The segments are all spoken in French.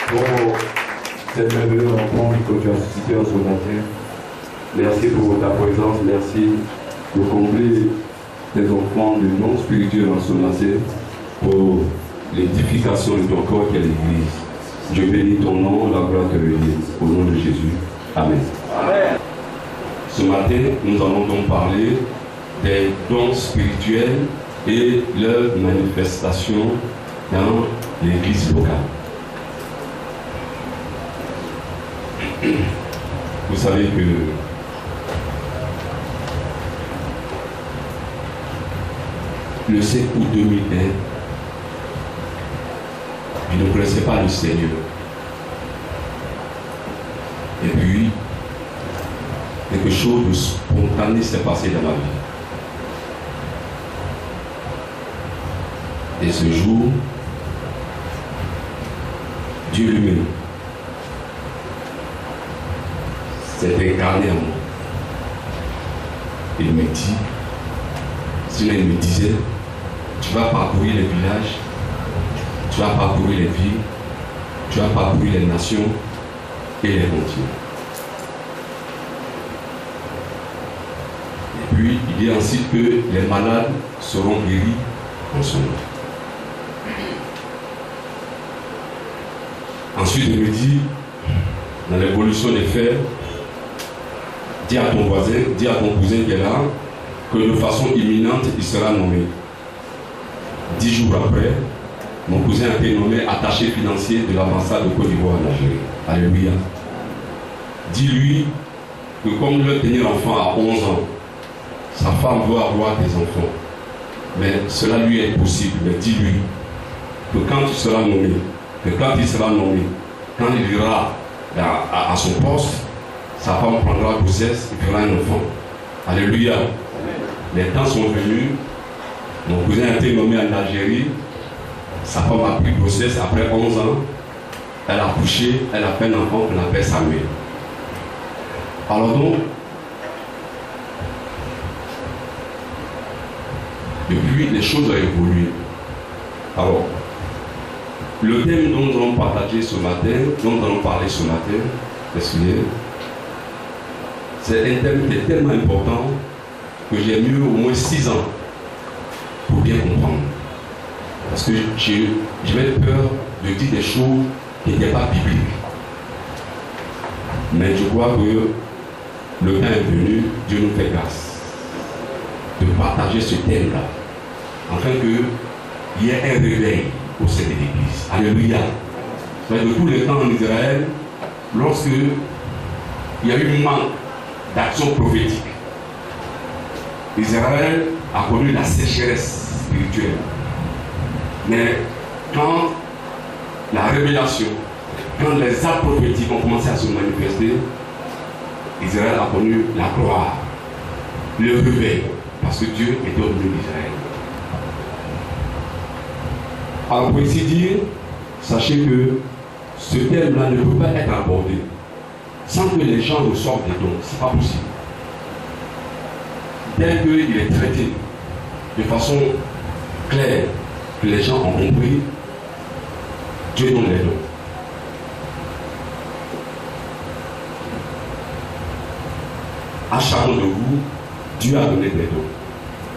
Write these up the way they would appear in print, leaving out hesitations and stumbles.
pour cette merveilleuse rencontre que tu as suscitée ce matin. Merci pour ta présence, merci de combler tes enfants de dons spirituels en ce matin pour l'édification de ton corps qu'est l'Église. Je bénis ton nom, la gloire te bénit. Au nom de Jésus. Amen. Amen. Ce matin, nous allons donc parler des dons spirituels et leur manifestation dans l'Église locale. Vous savez que le 7 août 2001, je ne connaissais pas le Seigneur. Et puis, quelque chose de spontané s'est passé dans ma vie. Et ce jour, Dieu lui-même s'est incarné en moi. Il me dit, sinon il me disait, tu vas parcourir les villages, tu vas parcourir les villes, tu vas parcourir les nations et les continents. Et puis, il dit ensuite que les malades seront guéris en son nom. Ensuite, il me dit, dans l'évolution des faits, dis à ton voisin, dis à ton cousin qui est là, que de façon imminente, il sera nommé. 10 jours après, mon cousin a été nommé attaché financier de l'ambassade de Côte d'Ivoire en Algérie. Alléluia. Dis-lui que comme le dernier enfant a 11 ans, sa femme veut avoir des enfants. Mais cela lui est possible. Mais dis-lui que quand il sera nommé, quand il ira à son poste, sa femme prendra grossesse et fera un enfant. Alléluia. Les temps sont venus. Mon cousin a été nommé en Algérie. Sa femme a pris grossesse après 11 ans. Elle a accouché, elle a fait un enfant qu'on appelle Samuel. Alors donc, depuis, les choses ont évolué. Alors, le thème dont nous allons partager ce matin, dont nous allons parler ce matin, c'est un thème qui est tellement important que j'ai mis au moins 6 ans pour bien comprendre. Parce que j'avais peur de dire des choses qui n'étaient pas bibliques. Mais je crois que le temps est venu, Dieu nous fait grâce de partager ce thème-là, afin qu'il y ait un réveil au sein de l'Église. Alléluia. De tous les temps en Israël, lorsque il y a eu un manque d'action prophétique, Israël a connu la sécheresse spirituelle. Mais quand la révélation, quand les actes prophétiques ont commencé à se manifester, Israël a connu la gloire, le réveil, parce que Dieu était au milieu d'Israël. Alors pour ainsi dire, sachez que ce thème-là ne peut pas être abordé sans que les gens reçoivent des dons. Ce n'est pas possible. Tel qu'il est traité de façon claire, que les gens ont compris, Dieu donne les dons. À chacun de vous, Dieu a donné des dons.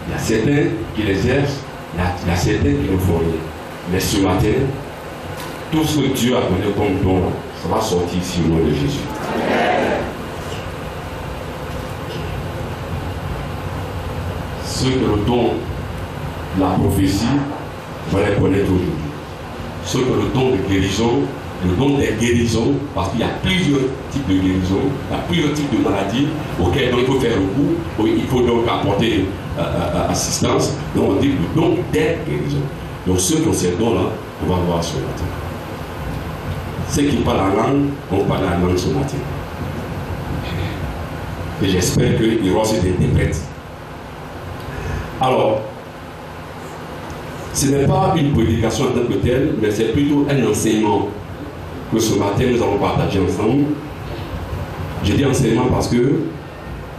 Il y a certains qui les exercent, il y a certains qui ne font rien. Mais ce matin, tout ce que Dieu a donné comme don, ça va sortir ici au nom de Jésus. Ceux que le don de la prophétie, vous allez connaître aujourd'hui. Ceux que le don de guérison, le don des guérisons, parce qu'il y a plusieurs types de guérisons, il y a plusieurs types de maladies auxquelles il faut faire recours, il faut donc apporter assistance. Donc on dit le don des guérisons. Donc ceux qui ont ces dons-là, on va voir ce matin. Ceux qui parlent la langue, on parle la langue ce matin. Et j'espère qu'il y aura aussi des interprètes. Alors, ce n'est pas une prédication en tant que telle, mais c'est plutôt un enseignement que ce matin nous allons partager ensemble. Je dis enseignement parce que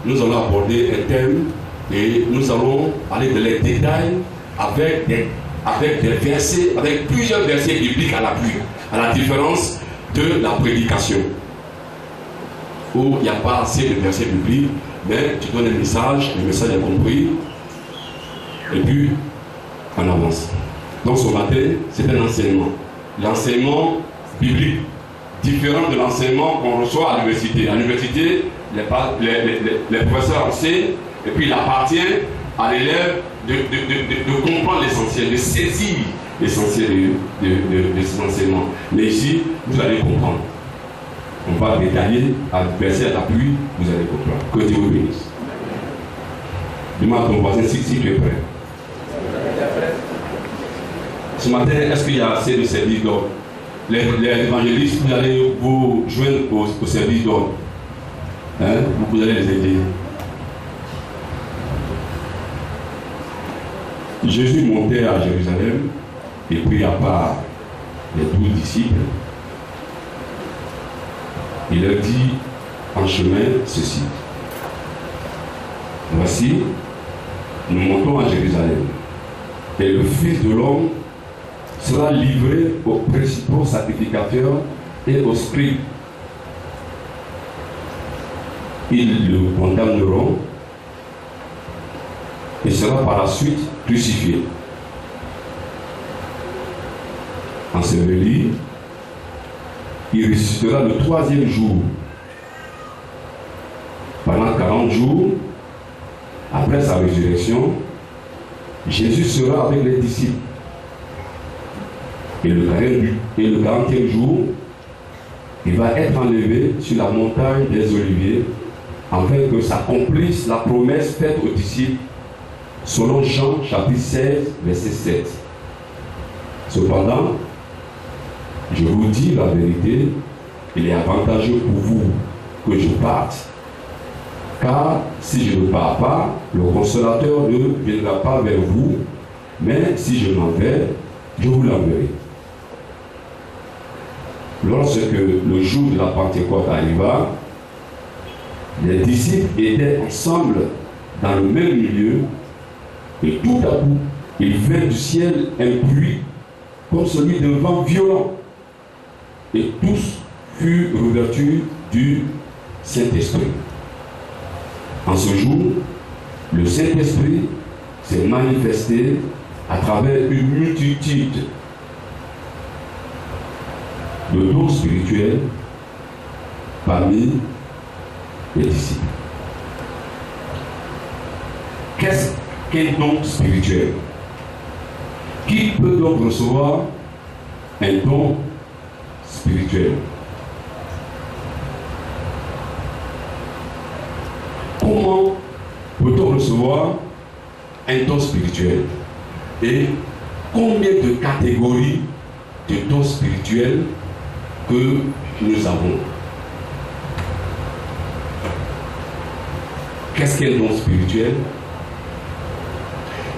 nous allons aborder un thème et nous allons aller dans les détails avec avec des versets, avec plusieurs versets bibliques à l'appui, à la différence de la prédication, où il n'y a pas assez de versets bibliques, mais tu donnes un message, le message est compris, et puis on avance. Donc ce matin, c'est un enseignement. L'enseignement biblique, différent de l'enseignement qu'on reçoit à l'université. À l'université, les professeurs enseignent, et puis il appartient à l'élève de comprendre l'essentiel, de saisir l'essentiel de ces enseignements. Mais ici, vous allez comprendre. On va détailler, à verser à l'appui, vous allez comprendre. Que Dieu vous bénisse. Demande à ton voisin si tu es prêt. Ce matin, est-ce qu'il y a assez de services d'ordre? Les évangélistes, vous allez vous joindre au service d'ordre. Hein? Vous allez les aider. Jésus montait à Jérusalem et puis à part les 12 disciples, il leur dit en chemin ceci. Voici, nous montons à Jérusalem et le Fils de l'homme sera livré aux principaux sacrificateurs et aux scribes. Ils le condamneront et sera par la suite crucifié. Enseveli, il ressuscitera le 3e jour. Pendant 40 jours, après sa résurrection, Jésus sera avec les disciples. Et le 40e jour, il va être enlevé sur la montagne des Oliviers, afin que s'accomplisse la promesse faite aux disciples, selon Jean chapitre 16, verset 7. Cependant, je vous dis la vérité, il est avantageux pour vous que je parte, car si je ne pars pas, le consolateur ne viendra pas vers vous, mais si je m'en vais, je vous l'enverrai. Lorsque le jour de la Pentecôte arriva, les disciples étaient ensemble dans le même milieu, et tout à coup, il vint du ciel un bruit comme celui d'un vent violent, et tous furent revêtus du Saint-Esprit. En ce jour, le Saint-Esprit s'est manifesté à travers une multitude de dons spirituels parmi les disciples. Qu'est-ce qu'un don spirituel? Qui peut donc recevoir un don spirituel? Comment peut-on recevoir un don spirituel? Et combien de catégories de dons spirituels que nous avons? Qu'est-ce qu'un don spirituel?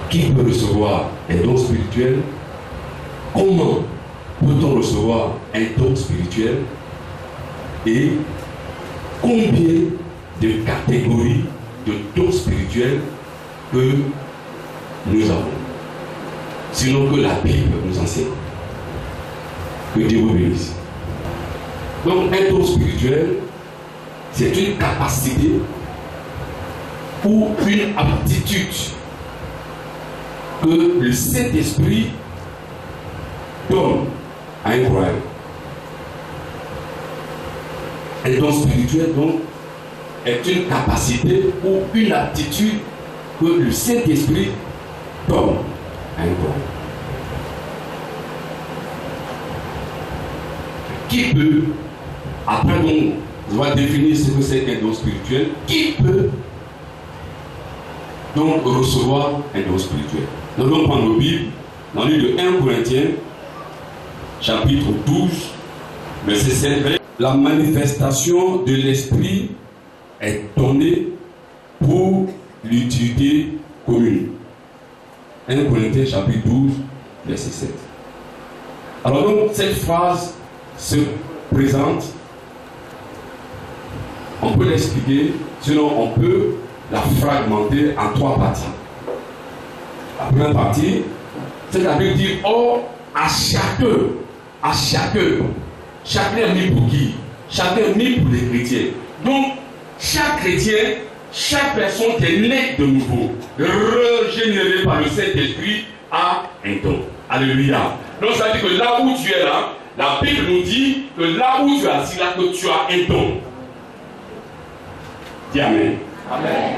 Qui peut recevoir un don spirituel? Comment peut-on recevoir un don spirituel? Et combien de catégories de dons spirituels que nous avons? Sinon que la Bible nous enseigne. Que Dieu vous bénisse. Donc un don spirituel, c'est une capacité ou une aptitude que le Saint-Esprit donne à un croyant. Un don spirituel, donc, est une capacité ou une aptitude que le Saint-Esprit donne à un croyant. Qui peut, après donc, on va définir ce que c'est qu'un don spirituel, qui peut donc recevoir un don spirituel? Nous allons prendre nos Bibles dans le livre de 1 Corinthiens, chapitre 12, verset 7. La manifestation de l'Esprit est donnée pour l'utilité commune. 1 Corinthiens, chapitre 12, verset 7. Alors donc, cette phrase se présente, on peut l'expliquer, sinon on peut la fragmenter en 3 parties. La première partie, C'est la Bible dit, or, à chacun est mis pour qui? Chacun est mis pour les chrétiens. Donc, chaque chrétien, chaque personne qui est née de nouveau, régénérée par le Saint-Esprit, a un don. Alléluia. Donc, ça veut dire que là où tu es là, la Bible nous dit que là où tu es assis là, que tu as un don. Dis Amen. Amen.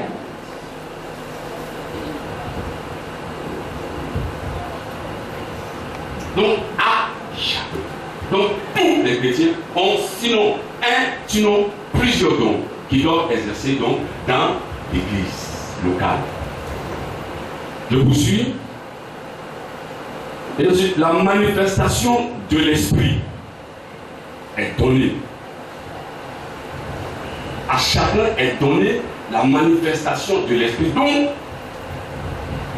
Donc, à chacun. Donc, tous les chrétiens ont sinon un, sinon plusieurs dons qui doivent exercer donc dans l'église locale. Je vous suis. Et ensuite, la manifestation de l'esprit est donnée. À chacun est donnée la manifestation de l'esprit. Donc,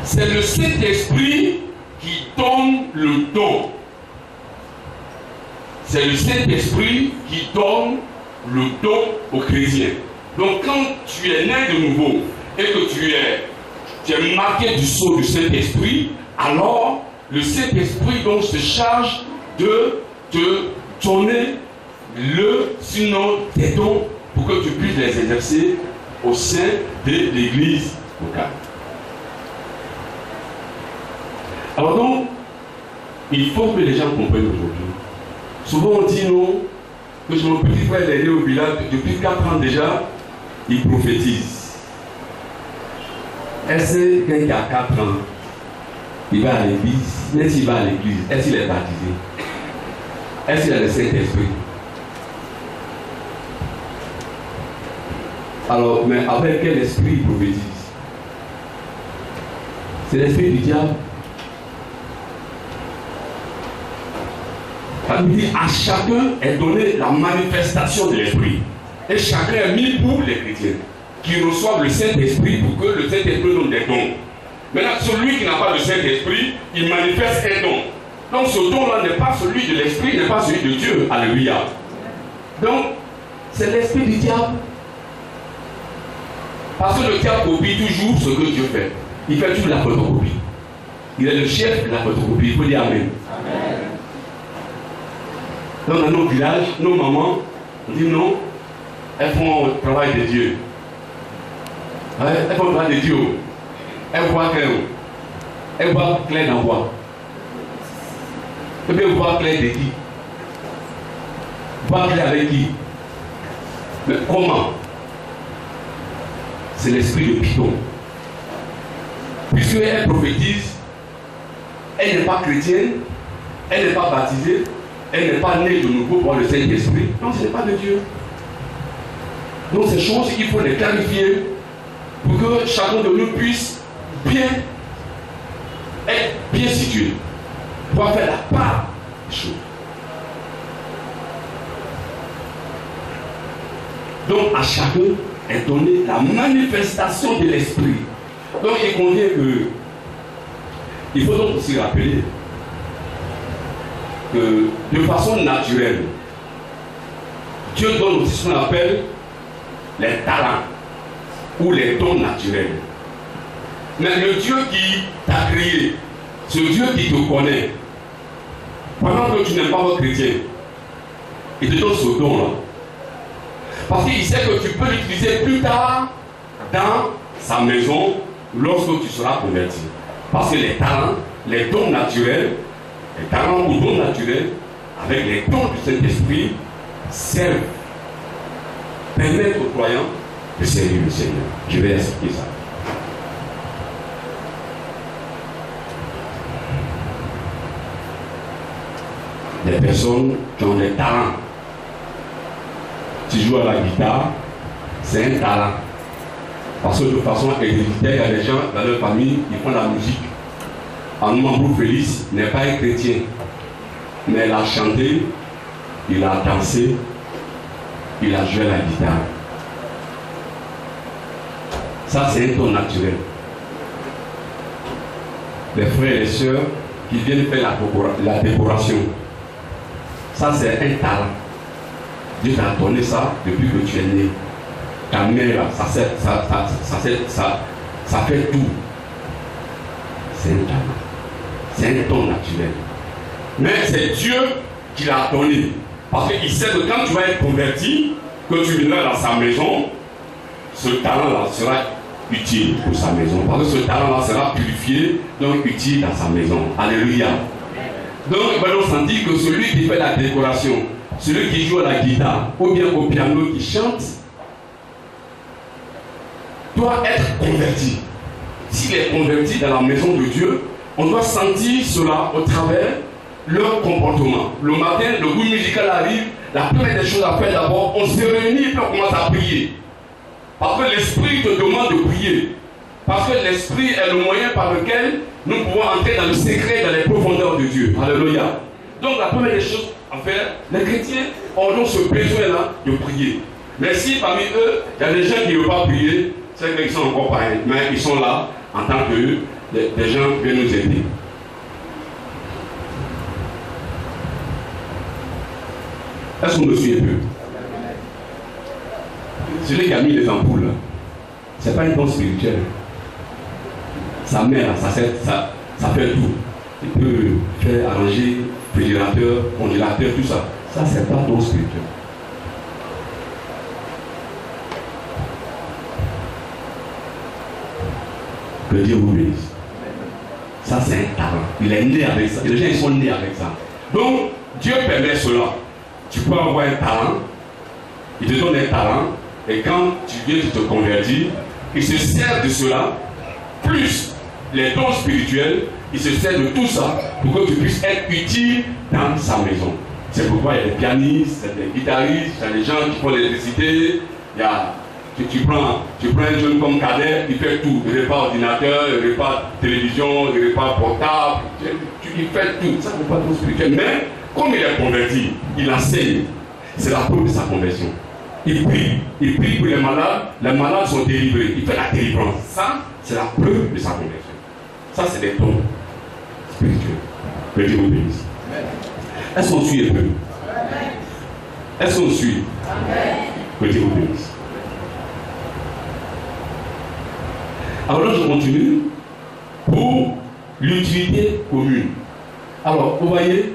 c'est le Saint-Esprit qui donne le don. C'est le Saint-Esprit qui donne le don aux chrétiens. Donc quand tu es né de nouveau et que tu es marqué du sceau du Saint-Esprit, alors le Saint-Esprit donc se charge de te donner sinon des dons pour que tu puisses les exercer au sein de l'église locale. Alors donc, il faut que les gens comprennent aujourd'hui. Souvent on dit non, que mon petit frère est né au village, depuis 4 ans déjà, il prophétise. Est-ce que quelqu'un qui a 4 ans, il va à l'église? Même s'il va à l'église, est-ce qu'il est baptisé? Est-ce qu'il a le Saint-Esprit? Alors, mais avec quel esprit il prophétise? C'est l'esprit du diable. Ça veut dire à chacun est donné la manifestation de l'esprit. Et chacun est mis pour les chrétiens qui reçoivent le Saint-Esprit pour que le Saint-Esprit donne des dons. Maintenant, celui qui n'a pas le Saint-Esprit, il manifeste un don. Donc ce don-là n'est pas celui de l'Esprit, n'est pas celui de Dieu. Alléluia. Donc, c'est l'esprit du diable. Parce que le diable copie toujours ce que Dieu fait. Il fait toujours la photocopie. Il est le chef de la photocopie. Il faut dire Amen. Amen. Donc dans nos villages, nos mamans, on dit non, elles font le travail de Dieu. Elles font le travail de Dieu. Elles voient clair. Elles voient clair dans quoi? Et bien vous voyez clair de qui? Voir clair avec qui? Mais comment? C'est l'esprit de Python. Puisqu'elle prophétise, elle n'est pas chrétienne, elle n'est pas baptisée, elle n'est pas née de nouveau par le Saint-Esprit. Non, ce n'est pas de Dieu. Donc ces choses, il faut les clarifier pour que chacun de nous puisse être bien situé, pour faire la part des choses. Donc à chacun est donnée la manifestation de l'esprit. Donc il convient que il faut donc aussi rappeler que de façon naturelle, Dieu donne aussi ce qu'on appelle les talents ou les dons naturels. Mais le Dieu qui t'a créé, ce Dieu qui te connaît, pendant que tu n'es pas chrétien, il te donne ce don-là. Parce qu'il sait que tu peux l'utiliser plus tard dans sa maison lorsque tu seras converti. Parce que les talents, les dons naturels, les talents ou dons naturels, avec les dons du Saint-Esprit, servent, permettent aux croyants de servir le Seigneur. Je vais expliquer ça. Des personnes qui ont des talents. Tu joues à la guitare, c'est un talent. Parce que de façon héréditaire, il y a des gens dans leur famille qui font la musique. Armand Félix n'est pas un chrétien, mais il a chanté, il a dansé, il a joué à la guitare. Ça, c'est un don naturel. Les frères et les sœurs qui viennent faire la décoration, ça, c'est un talent. Dieu t'a donné ça depuis que tu es né. Ta mère, là, ça fait tout. C'est un talent. C'est un don naturel. Mais c'est Dieu qui l'a donné. Parce qu'il sait que quand tu vas être converti, que tu viendras dans sa maison, ce talent-là sera utile pour sa maison. Parce que ce talent-là sera purifié, donc utile dans sa maison. Alléluia. Donc, on sentit que celui qui fait la décoration, celui qui joue à la guitare, ou bien au piano qui chante, doit être converti. S'il est converti dans la maison de Dieu, on doit sentir cela au travers leur comportement. Le matin, le groupe musical arrive, la première des choses à faire d'abord, on se réunit et on commence à prier. Parce que l'Esprit te demande de prier. Parce que l'Esprit est le moyen par lequel nous pouvons entrer dans le secret, dans les profondeurs de Dieu. Alléluia. Donc la première des choses à faire, les chrétiens ont ce besoin-là de prier. Mais si parmi eux, il y a des gens qui ne veulent pas prier, c'est qu'ils sont encore pareils. Mais ils sont là en tant que des gens qui viennent nous aider. Est-ce qu'on me suit un peu? Celui qui a mis les ampoules, ce n'est pas un don spirituel. Sa mère, ça fait tout. Il peut faire arranger réfrigérateur, congélateur, tout ça. Ça, c'est pas un don spirituel. Que Dieu vous bénisse. Ça, c'est un talent. Il est né avec ça. Les gens, ils sont nés avec ça. Donc, Dieu permet cela. Tu peux avoir un talent, il te donne un talent, et quand tu viens, tu te convertis, il se sert de cela, plus les dons spirituels, il se sert de tout ça pour que tu puisses être utile dans sa maison. C'est pourquoi il y a des pianistes, il y a des guitaristes, il y a des gens qui font l'électricité, tu prends un jeune comme cadet, il fait tout, le repas ordinateur, le repas télévision, le repas portable, il fait tout, ça ne peut pas être spirituel, mais comme il est converti, il enseigne. C'est la preuve de sa conversion. Il prie pour les malades sont délivrés. Il fait la délivrance. Ça, c'est la preuve de sa conversion. Ça, c'est des dons spirituels. Que Dieu vous bénisse. Est-ce qu'on suit un peu? Est-ce qu'on suit? Que Dieu vous bénisse. Alors là, je continue pour l'utilité commune. Alors, vous voyez,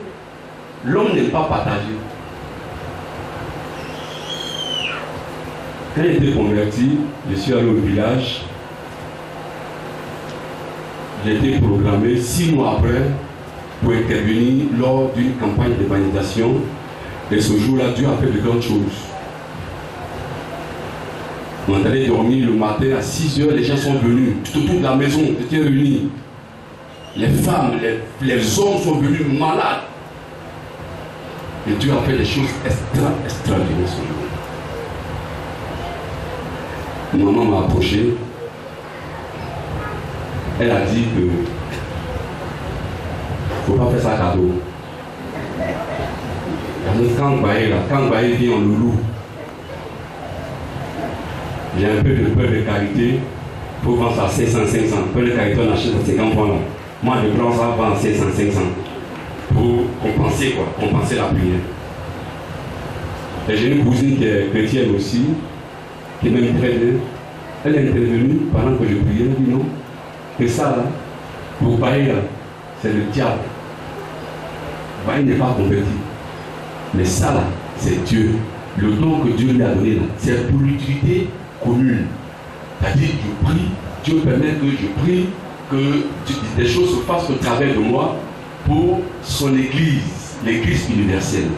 l'homme n'est pas partagé. Quand j'ai été converti, je suis allé au village. J'ai été programmé 6 mois après pour intervenir lors d'une campagne d'évangélisation. Et ce jour-là, Dieu a fait de grandes choses. On est allé dormir le matin à 6 heures, les gens sont venus. Tout autour de la maison, étaient réunis. Les femmes, les hommes sont venus malades. Et Dieu a fait des choses extraordinaires ce jour. Maman m'a approché. Elle a dit que il ne faut pas faire ça cadeau. Quand Baye vient en loulou, j'ai un peu de peur de qualité. Il faut vendre ça à 500. Peur de qualité, on achète à 50 francs. Moi, je prends ça à 500 pour compenser la prière. Et j'ai une cousine qui est chrétienne aussi, qui m'aime très bien. Elle est intervenue pendant que je priais. Elle dit non. Et ça, là, pour Baye, c'est le diable. Baye n'est pas converti. Mais ça, là, c'est Dieu. Le don que Dieu lui a donné, là, c'est pour l'utilité commune. C'est-à-dire, je prie, Dieu permet que je prie, que des choses se fassent au travers de moi pour son Église, l'Église universelle.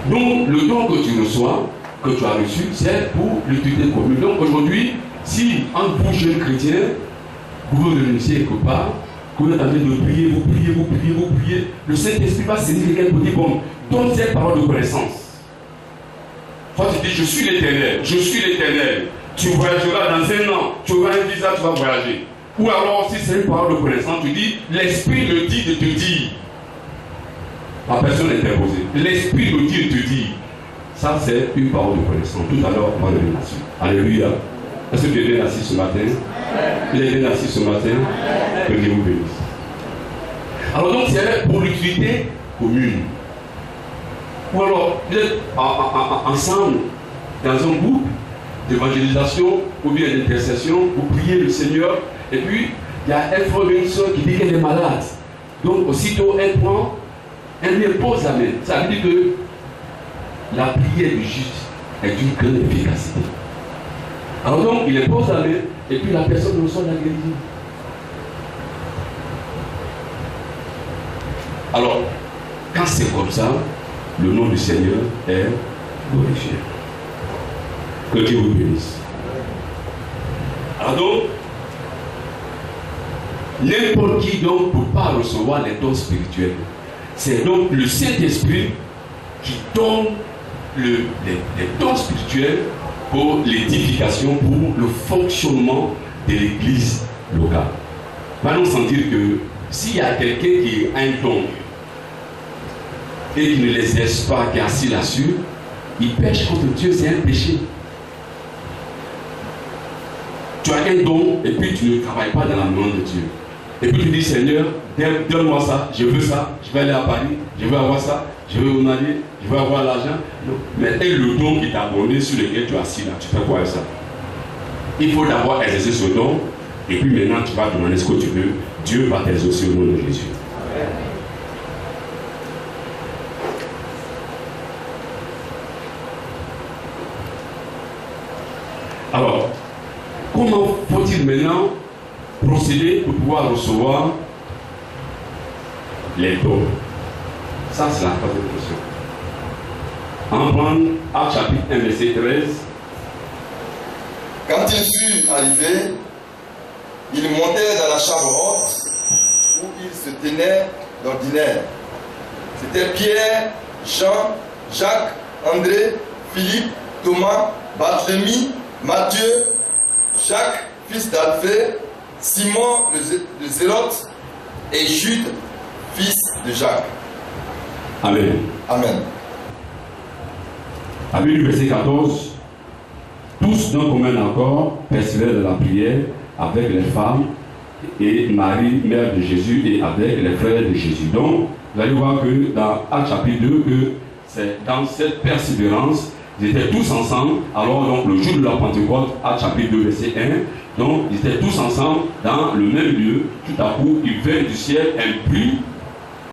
Donc, le don que tu reçois, que tu as reçu, c'est pour l'utilité commune. Donc, aujourd'hui, si en vous, jeunes chrétiens, vous vous réunissez quelque part, que vous êtes en train de prier, vous priez, le Saint-Esprit va saisir quelqu'un pour dire, bon, donne cette parole de connaissance. Toi, tu dis, je suis l'Éternel. Tu voyageras dans 1 an, tu auras un visa, tu vas voyager. Ou alors, si c'est une parole de connaissance, tu dis, l'Esprit me dit de te dire. La personne est interposée. L'Esprit me dit de te dire. Ça, c'est une parole de connaissance. Tout à l'heure, on va le dire là-dessus. Alléluia. Est-ce que tu es bien assis ce matin? Il est bien assis ce matin. Que Dieu vous bénisse. Alors donc, c'est pour l'utilité commune. Ou alors, vous êtes ensemble dans un groupe d'évangélisation ou bien d'intercession, vous priez le Seigneur, et puis Il y a un frère ou une soeur qui dit qu'elle est malade. Donc, aussitôt, elle prend, elle lui pose la main. Ça veut dire que la prière du juste est d'une grande efficacité. Alors donc, il lui pose la main et puis la personne reçoit la guérison. Alors, quand c'est comme ça, le nom du Seigneur est glorifié. Que Dieu vous bénisse. Alors donc, n'importe qui donc ne peut pas recevoir les dons spirituels. C'est donc le Saint-Esprit qui donne les dons spirituels pour l'édification, pour le fonctionnement de l'église locale. Allons sentir que s'il y a quelqu'un qui a un don et qui ne l'exerce pas, qui est assis là-dessus, il pêche contre Dieu, c'est un péché. Tu as un don et puis tu ne travailles pas dans la main de Dieu. Et puis tu dis, Seigneur, donne-moi ça, je veux ça, je vais aller à Paris, je veux avoir ça, je veux m'en aller, je veux avoir l'argent. Mais et le don qui t'a donné sur lequel tu es assis là, tu fais quoi avec ça? Il faut d'abord exercer ce don, et puis maintenant tu vas demander ce que tu veux. Dieu va t'exaucer au nom de Jésus. Amen. Alors, comment faut-il maintenant procéder pour pouvoir recevoir les dons? Ça, c'est la troisième question. En prendre Actes chapitre 1, verset 13. Quand il fut arrivé, il montait dans la chambre haute où il se tenait d'ordinaire. C'était Pierre, Jean, Jacques, André, Philippe, Thomas, Barthélemy, Matthieu, Jacques, fils d'Alphée, Simon le Zélote et Jude, fils de Jacques. Amen. Amen. Avec le verset 14, tous d'un commun accord persévèrent dans la prière avec les femmes et Marie, mère de Jésus, et avec les frères de Jésus. Donc, vous allez voir que dans Actes chapitre 2, que c'est dans cette persévérance, ils étaient tous ensemble. Alors, donc, le jour de la Pentecôte, Actes chapitre 2, verset 1, donc, ils étaient tous ensemble dans le même lieu. Tout à coup, il vint du ciel un bruit